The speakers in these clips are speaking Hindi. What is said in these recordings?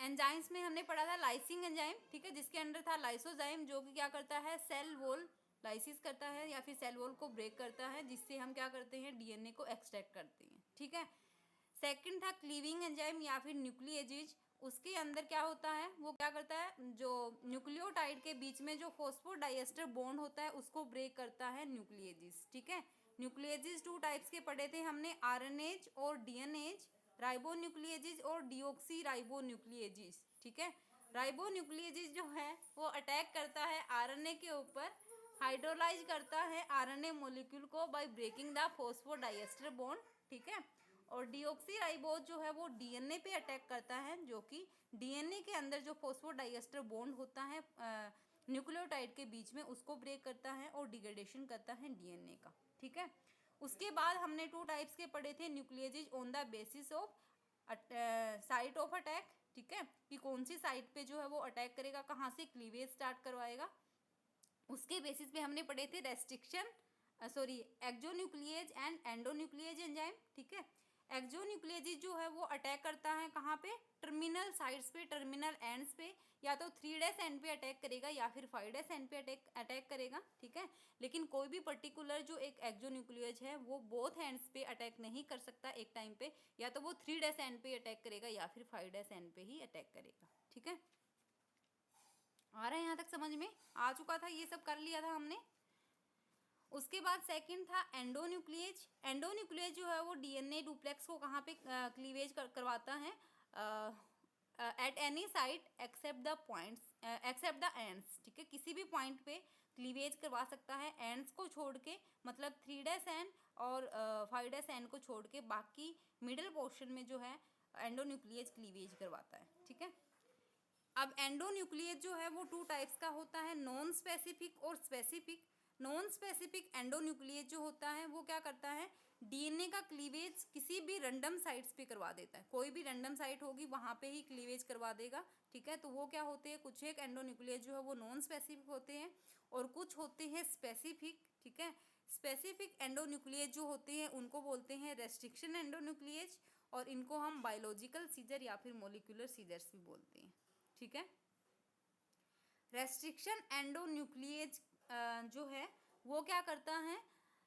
एंजाइम्स में हमने पढ़ा था लाइसिंग एंजाइम, ठीक है, जिसके अंदर था लाइसोजाइम, जो कि क्या करता है, सेल वॉल लाइसिस करता है या फिर सेल वॉल को ब्रेक करता है, जिससे हम क्या करते हैं, डीएनए को एक्सट्रैक्ट करते हैं, ठीक है। सेकंड था क्लीविंग एंजाइम या फिर न्यूक्लिएजेज। उसके अंदर क्या होता है, वो क्या करता है, जो न्यूक्लियोटाइड के बीच में जो फॉस्फोडाइएस्टर बॉन्ड होता है उसको ब्रेक करता है न्यूक्लिएजेज, ठीक है। न्यूक्लिएजेज 2 टाइप्स के पढ़े थे हमने, आरएनएज और डीएनएज, राइबोन्यूक्लिएजेज और डिऑक्सी राइबोन्यूक्लिएजेज, ठीक है। राइबोन्यूक्लिएजेज जो है वो अटैक करता है आरएनए के ऊपर, हाइड्रोलाइज करता है आरएनए मॉलिक्यूल को by breaking the phosphodiester bond, ठीक है। और डीऑक्सीराइबोज जो है वो डीएनए पे अटैक करता है, जो कि डीएनए के अंदर जो फॉस्फोडाइएस्टर बॉन्ड होता है न्यूक्लियोटाइड के बीच में, उसको ब्रेक करता है और डिग्रेडेशन करता है डीएनए का, ठीक है। उसके बाद हमने 2 टाइप्स के पढ़े थे, nucleases on the basis of site of attack, ठीक है, कि कौन सी साइट पे जो है वो अटैक करेगा, कहाँ से क्लीवेज स्टार्ट करवाएगा, उसके बेसिस पे हमने पढ़े थे रेस्ट्रिक्शन एक्सोन्यूक्लिएज एंड एंडोन्यूक्लिएज एंजाइम, ठीक है। एक्सोन्यूक्लिएज जो है वो अटैक करता है कहाँ पे, टर्मिनल साइड्स पे, टर्मिनल एंड्स पे, या तो 3' एंड पे अटैक करेगा या फिर 5' एंड पे अटैक करेगा, ठीक है। लेकिन कोई भी पर्टिकुलर जो एक एक्सोन्यूक्लिएज है वो बोथ एंड्स पे अटैक नहीं कर सकता एक टाइम पे, या तो वो 3' एंड पे अटैक करेगा या फिर 5' एंड पे ही अटैक करेगा, ठीक है। आ रहा है यहाँ तक समझ में, आ चुका था, ये सब कर लिया था हमने। उसके बाद सेकंड था एंडोन्यूक्लिएज। एंडोन्यूक्लिएज जो है वो डीएनए डुप्लेक्स को कहाँ पे क्लीवेज करवाता है, at any site except the points except the ends, ठीक है, किसी भी पॉइंट पे क्लीवेज करवा सकता है एंड्स को छोड़ के, मतलब 3' एंड और 5' एंड को छोड़ के, बाकी मिडिल पोर्शन में जो है एंडोन्यूक्लिएज क्लीवेज करवाता है, ठीक है। अब एंडोन्यूक्लिएज जो है वो 2 टाइप्स का होता है, नॉन स्पेसिफिक और स्पेसिफिक। नॉन स्पेसिफिक एंडोन्यूक्लिएज जो होता है वो क्या करता है, डीएनए का क्लीवेज किसी भी रैंडम साइट्स पे करवा देता है, कोई भी रैंडम साइट होगी वहाँ पे ही क्लीवेज करवा देगा, ठीक है। तो वो क्या होते हैं, कुछ एक एंडोन्यूक्लिएज जो है वो नॉन स्पेसिफिक होते हैं और कुछ होते हैं स्पेसिफिक, ठीक है। स्पेसिफिक एंडोन्यूक्लिएज जो होते हैं उनको बोलते हैं रेस्ट्रिक्शन एंडोन्यूक्लिएज, और इनको हम बायोलॉजिकल सीजर या फिर मोलिकुलर सीजर्स भी बोलते हैं, ठीक है। रेस्ट्रिक्शन एंडोन्यूक्लिएज जो है वो क्या करता है,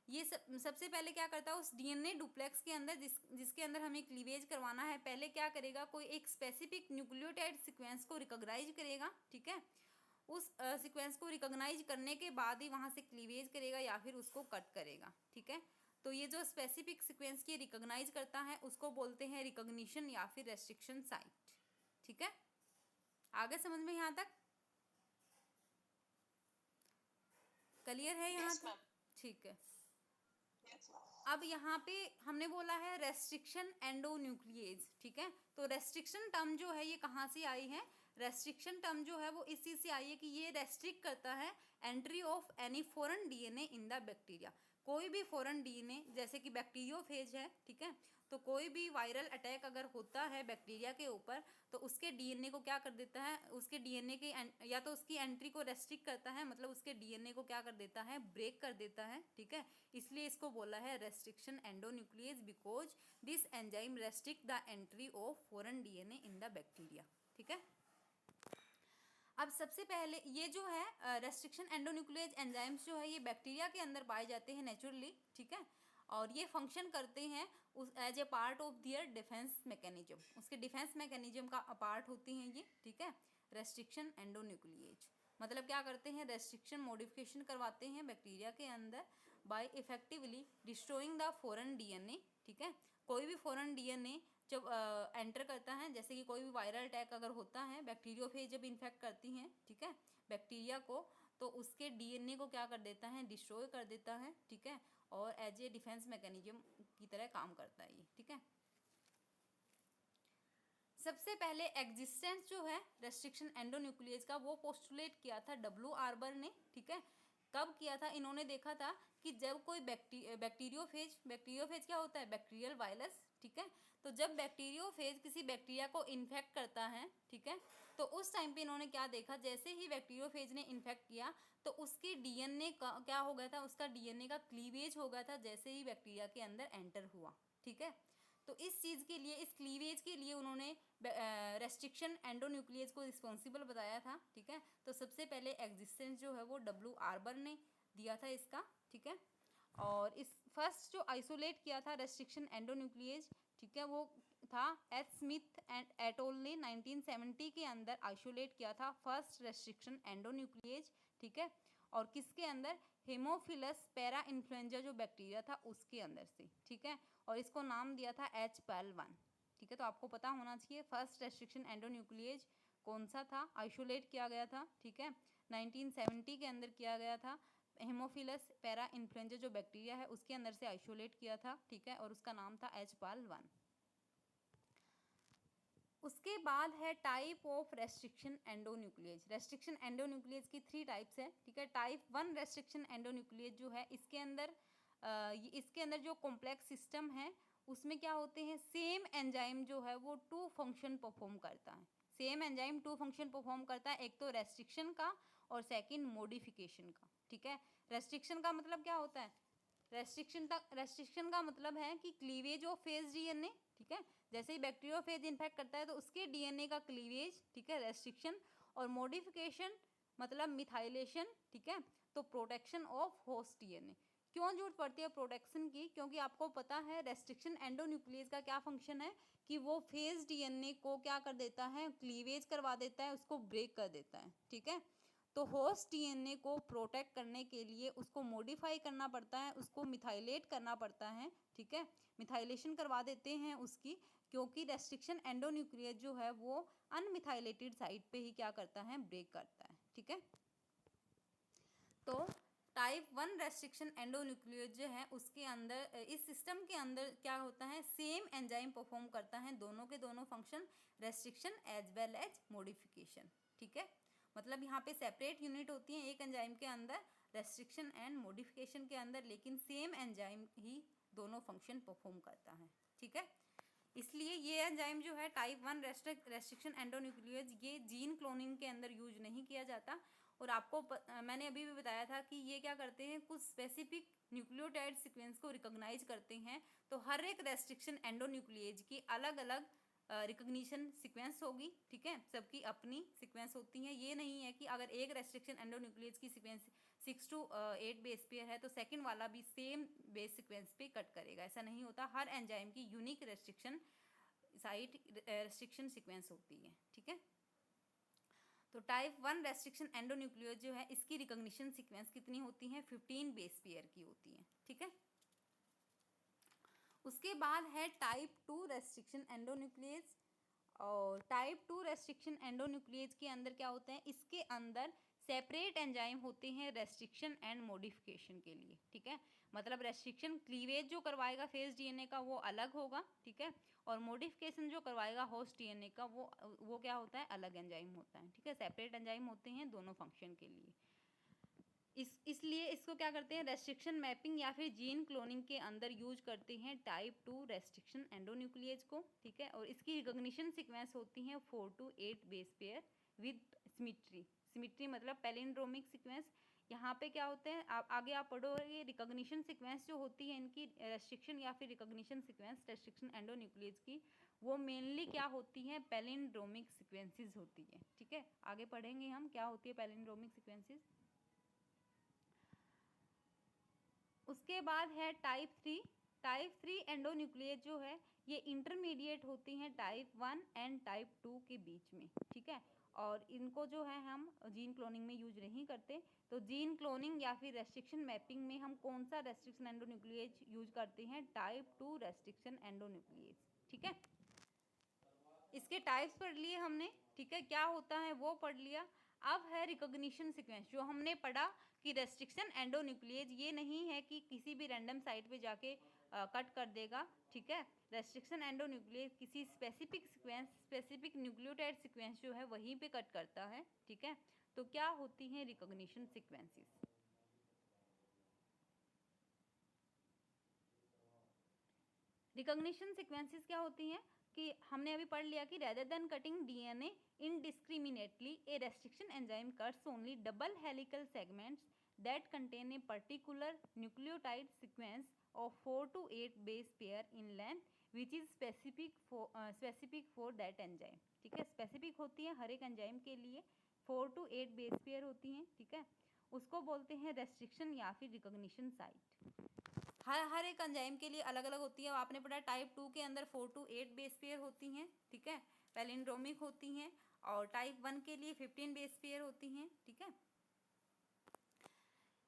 ये सबसे पहले क्या करता है, उस डीएनए डुप्लेक्स के अंदर जिसके अंदर हमें क्लीवेज करवाना है, पहले क्या करेगा, कोई एक स्पेसिफिक न्यूक्लियोटाइड सीक्वेंस को रिकॉग्नाइज करेगा, ठीक है। उस सीक्वेंस को रिकॉग्नाइज करने के बाद ही वहाँ से क्लीवेज करेगा या फिर उसको कट करेगा, ठीक है। तो ये जो स्पेसिफिक सीक्वेंस की रिकॉग्नाइज करता है उसको बोलते हैं रिकॉग्निशन या फिर रेस्ट्रिक्शन साइट, ठीक है। आगे समझ में यहाँ तक क्लियर है यहाँ तक? ठीक है। अब यहाँ पे हमने बोला है रेस्ट्रिक्शन एंडोन्यूक्लिएज, ठीक है। तो रेस्ट्रिक्शन टर्म जो है ये कहाँ से आई है, रेस्ट्रिक्शन टर्म जो है वो इस चीज़ से आई है कि ये रेस्ट्रिक्ट करता है entry of any foreign DNA in the bacteria. कोई भी फॉरेन डीएनए, जैसे कि बैक्टीरियोफेज है, ठीक है, तो कोई भी वायरल अटैक अगर होता है बैक्टीरिया के ऊपर तो उसके डीएनए को क्या कर देता है, उसके डीएनए के या तो उसकी एंट्री को रेस्ट्रिक्ट करता है, मतलब उसके डीएनए को क्या कर देता है, ब्रेक कर देता है, ठीक है। इसलिए इसको बोला है restriction endonuclease, because this enzyme restrict the entry of foreign DNA in the bacteria, ठीक है। अब सबसे पहले ये जो है रेस्ट्रिक्शन एंडोन्यूक्लिएज एंजाइम्स जो है ये बैक्टीरिया के अंदर पाए जाते हैं नेचुरली, ठीक है, और ये फंक्शन करते हैं उस as a part of their defence mechanism, उसके डिफेंस मैकेनिज्म का पार्ट होती हैं ये, ठीक है। रेस्ट्रिक्शन एंडोन्यूक्लिएज मतलब क्या करते हैं, रेस्ट्रिक्शन मॉडिफिकेशन करवाते हैं बैक्टीरिया के अंदर by effectively destroying the foreign DNA, ठीक है। कोई भी फॉरेन डीएनए जब एंटर करता है, जैसे कि कोई भी वायरल अटैक अगर होता है, बैक्टीरियोफेज जब इन्फेक्ट करती हैं, ठीक है, बैक्टीरिया को, तो उसके डीएनए को क्या कर देता है, डिस्ट्रॉय कर देता है, ठीक है, और एज ए डिफेंस मैकेनिज्म की तरह काम करता है ये, ठीक है। सबसे पहले एग्जिस्टेंस जो है रेस्ट्रिक्शन एंडोन्यूक्लिएज का वो पोस्टुलेट किया था डब्ल्यू आर्बर ने, ठीक है। कब किया था, इन्होंने देखा था कि जब कोई बैक्टीरियोफेज क्या होता है, बैक्टीरियल वायरस, ठीक है। तो जब बैक्टीरियोफेज किसी बैक्टीरिया को इन्फेक्ट करता है, ठीक है, तो उस टाइम पे इन्होंने क्या देखा, जैसे ही बैक्टीरियोफेज ने इन्फेक्ट किया तो उसके डीएनए का क्या हो गया था, उसका डीएनए का क्लीवेज हो गया था जैसे ही बैक्टीरिया के अंदर एंटर हुआ, ठीक है। तो इस चीज़ के लिए, इस क्लीवेज के लिए उन्होंने रेस्ट्रिक्शन एंडोन्यूक्लियस को रिस्पॉन्सिबल बताया था, ठीक है। तो सबसे पहले एग्जिस्टेंस जो है वो डब्ल्यू आर्बर ने दिया था इसका, ठीक है। और इस फर्स्ट जो आइसोलेट किया था रेस्ट्रिक्शन एंडोन्यूक्लियस, ठीक है, वो था एच स्मिथ एंड एटोल ने 1970 के अंदर आइसोलेट किया था फर्स्ट रेस्ट्रिक्शन एंडोन्यूक्लियस, ठीक है। और किसके अंदर? हेमोफिलस पैरा इन्फ्लुएंजा जो बैक्टीरिया था उसके अंदर से, ठीक है। और इसको नाम दिया था H-PAL1, ठीक है। तो आपको पता होना चाहिए फर्स्ट रेस्ट्रिक्शन एंडोन्यूक्लियस कौन सा था, आइसोलेट किया गया था, ठीक है, 1970 के अंदर किया गया था। हेमोफिलस पैरा इन्फ्लुएंजा जो बैक्टीरिया है उसके अंदर से आइसोलेट किया था, ठीक है, और उसका नाम था H-PAL1। उसके बाद है type of restriction endonuclease. Restriction endonuclease की 3 टाइप्स है, ठीक है। टाइप 1 रेस्ट्रिक्शन एंडोन्यूक्लियस जो है इसके अंदर जो कॉम्प्लेक्स सिस्टम है उसमें क्या होते हैं, सेम एंजाइम जो है वो 2 फंक्शन परफॉर्म करता है। सेम एंजाइम 2 फंक्शन परफॉर्म करता है, एक तो रेस्ट्रिक्शन का और सेकंड मॉडिफिकेशन का, ठीक है। रेस्ट्रिक्शन का मतलब क्या होता है? रेस्ट्रिक्शन का मतलब है कि क्लीवेज ऑफ फेज डीएनए, ठीक है। जैसे ही बैक्टीरियोफेज इन्फेक्ट करता है तो उसके डीएनए का क्लीवेज, ठीक है, रेस्ट्रिक्शन। और मॉडिफिकेशन मतलब मिथाइलेशन, ठीक है, तो प्रोटेक्शन ऑफ होस्ट डीएनए। क्यों जरूरत पड़ती है प्रोटेक्शन की? क्योंकि आपको पता है रेस्ट्रिक्शन एंडोन्यूक्लियस का क्या फंक्शन है कि वो फेज डीएनए को क्या कर देता है, क्लीवेज करवा देता है, उसको ब्रेक कर देता है, ठीक है। तो होस्ट डीएनए को प्रोटेक्ट करने के लिए उसको मॉडिफाई करना पड़ता है, उसको मिथाइलेट करना पड़ता है, ठीक है, मिथाइलेशन करवा देते हैं उसकी, क्योंकि रेस्ट्रिक्शन एंडोन्यूक्लियस जो है वो अनमिथाइलेटेड साइट पे ही क्या करता है, ब्रेक करता है, ठीक है। तो टाइप 1 रेस्ट्रिक्शन एंडोन्यूक्लियस जो है उसके अंदर, इस सिस्टम के अंदर क्या होता है, सेम एंजाइम परफॉर्म करता है दोनों के दोनों function, restriction as well as modification, ठीक है। मतलब यहाँ पे सेपरेट यूनिट होती है एक एंजाइम के अंदर, रेस्ट्रिक्शन एंड मॉडिफिकेशन के अंदर, लेकिन सेम एंजाइम ही दोनों फंक्शन परफॉर्म करता है, ठीक है। इसलिए ये एंजाइम जो है टाइप 1 रेस्ट्रिक्शन एंडोन्यूक्लियस, ये जीन क्लोनिंग के अंदर यूज नहीं किया जाता। और आपको मैंने अभी भी बताया था कि ये क्या करते हैं, कुछ स्पेसिफिक न्यूक्लियोटाइड सीक्वेंस को रिकॉग्नाइज करते हैं। तो हर एक रेस्ट्रिक्शन एंडोन्यूक्लियस की अलग अलग रिकॉग्निशन सीक्वेंस होगी, ठीक है, सबकी अपनी सीक्वेंस होती है। ये नहीं है कि अगर एक रेस्ट्रिक्शन एंडोन्यूक्लियस की सीक्वेंस 6 to 8 बेस पेयर है तो सेकंड वाला भी सेम बेस सीक्वेंस पे कट करेगा, ऐसा नहीं होता। हर एंजाइम की unique restriction site restriction sequence होती है, ठीक है। तो टाइप 1 रेस्ट्रिक्शन एंडोन्यूक्लियस जो है इसकी रिकॉग्निशन सीक्वेंस कितनी होती है, 15 बेस पेयर की होती है, ठीक है। उसके बाद है टाइप 2 रेस्ट्रिक्शन एंडोन्यूक्लियस। और टाइप 2 रेस्ट्रिक्शन एंडोन्यूक्लियस के अंदर क्या होते हैं, इसके अंदर सेपरेट एंजाइम होते हैं रेस्ट्रिक्शन एंड मॉडिफिकेशन के लिए, ठीक है। मतलब रेस्ट्रिक्शन क्लीवेज जो करवाएगा फेज डीएनए का वो अलग होगा, ठीक है, और मॉडिफिकेशन जो करवाएगा होस्ट डीएनए का वो क्या होता है, अलग एंजाइम होता है, ठीक है। सेपरेट एंजाइम होते हैं दोनों फंक्शन के लिए। इसलिए इसको क्या करते हैं, रेस्ट्रिक्शन मैपिंग या फिर जीन क्लोनिंग के अंदर यूज करते हैं टाइप 2 रेस्ट्रिक्शन एंडोन्यूक्लियस को, ठीक है। और इसकी रिकॉग्निशन सीक्वेंस होती है 4 to 8 base pair with symmetry. Symmetry मतलब पैलिंड्रोमिक सीक्वेंस। यहाँ पे क्या होते हैं, आप आगे आप पढ़ोगे, रिकॉग्निशन सीक्वेंस जो होती है इनकी, रेस्ट्रिक्शन या फिर रिकॉग्निशन सीक्वेंस रेस्ट्रिक्शन एंडोन्यूक्लियस की, वो मेनली क्या होती है, पैलिंड्रोमिक सीक्वेंसेस होती है, ठीक है। आगे पढ़ेंगे हम क्या होती है पैलिंड्रोमिक सीक्वेंसेस। उसके बाद है टाइप 3। टाइप 3 एंडोन्यूक्लियस जो है ये इंटरमीडिएट होती हैं टाइप 1 एंड टाइप 2 के बीच में, ठीक है। और इनको जो है हम जीन क्लोनिंग में यूज नहीं करते। तो जीन क्लोनिंग या फिर रेस्ट्रिक्शन मैपिंग में हम कौन सा रेस्ट्रिक्शन एंडोन्यूक्लियस यूज करते हैं, टाइप 2 रेस्ट्रिक्शन एंडोन्यूक्लियस, ठीक है। इसके टाइप्स पढ़ लिए हमने, ठीक है, क्या होता है वो पढ़ लिया। अब है रिकॉग्निशन सीक्वेंस, जो हमने पढ़ा कि रेस्ट्रिक्शन एंडोन्यूक्लियस ये नहीं है कि किसी भी रैंडम साइट पे जाके कट कर देगा, ठीक है। रेस्ट्रिक्शन एंडोन्यूक्लियस किसी specific sequence, specific nucleotide sequence जो है वहीं पे कट करता है, ठीक है। तो क्या होती हैं रिकॉग्निशन सीक्वेंसेस। रिकॉग्निशन सीक्वेंसेस क्या होती हैं कि हमने अभी पढ़ लिया कि rather than cutting DNA indiscriminately, a restriction enzyme cuts only double helical segments that contain a particular nucleotide sequence of 4 to 8 base pair in length which is specific for that enzyme, ठीक है। स्पेसिफिक होती है हर एक एंजाइम के लिए, 4 to 8 बेस पेयर होती हैं, ठीक है। उसको बोलते हैं रेस्ट्रिक्शन या फिर रिकॉग्निशन साइट। हर एक एंजाइम के लिए अलग अलग होती है। आपने पढ़ा टाइप 2 के अंदर 4 to 8 बेस पेयर होती हैं, ठीक है, पैलिंड्रोमिक होती हैं, और टाइप 1 के लिए 15 बेस पेयर होती हैं, ठीक है।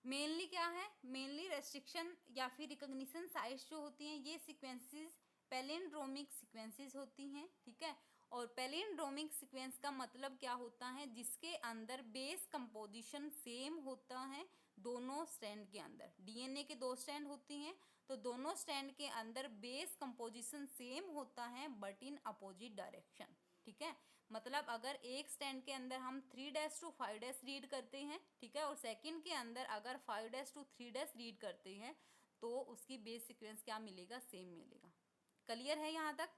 मेनली क्या है, मेनली रेस्ट्रिक्शन या फिर रिकॉग्निशन साइट्स जो होती हैं ये सीक्वेंसेस पैलिंड्रोमिक सीक्वेंसेस होती हैं, ठीक है। और पैलिंड्रोमिक सीक्वेंस का मतलब क्या होता है, जिसके अंदर बेस कंपोजिशन सेम होता है दोनों स्ट्रैंड के अंदर। डीएनए के 2 स्ट्रैंड होती हैं, तो दोनों स्ट्रैंड के अंदर बेस कंपोजिशन सेम होता है बट इन अपोजिट डायरेक्शन, ठीक है। मतलब अगर एक स्ट्रैंड के अंदर हम 3' to 5' रीड करते हैं, ठीक है, और सेकंड के अंदर अगर 5' to 3' रीड करते हैं, तो उसकी बेस सीक्वेंस क्या मिलेगा, सेम मिलेगा। क्लियर है यहाँ तक,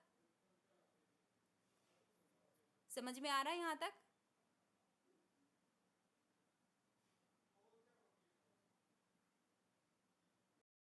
समझ में आ रहा है यहाँ तक?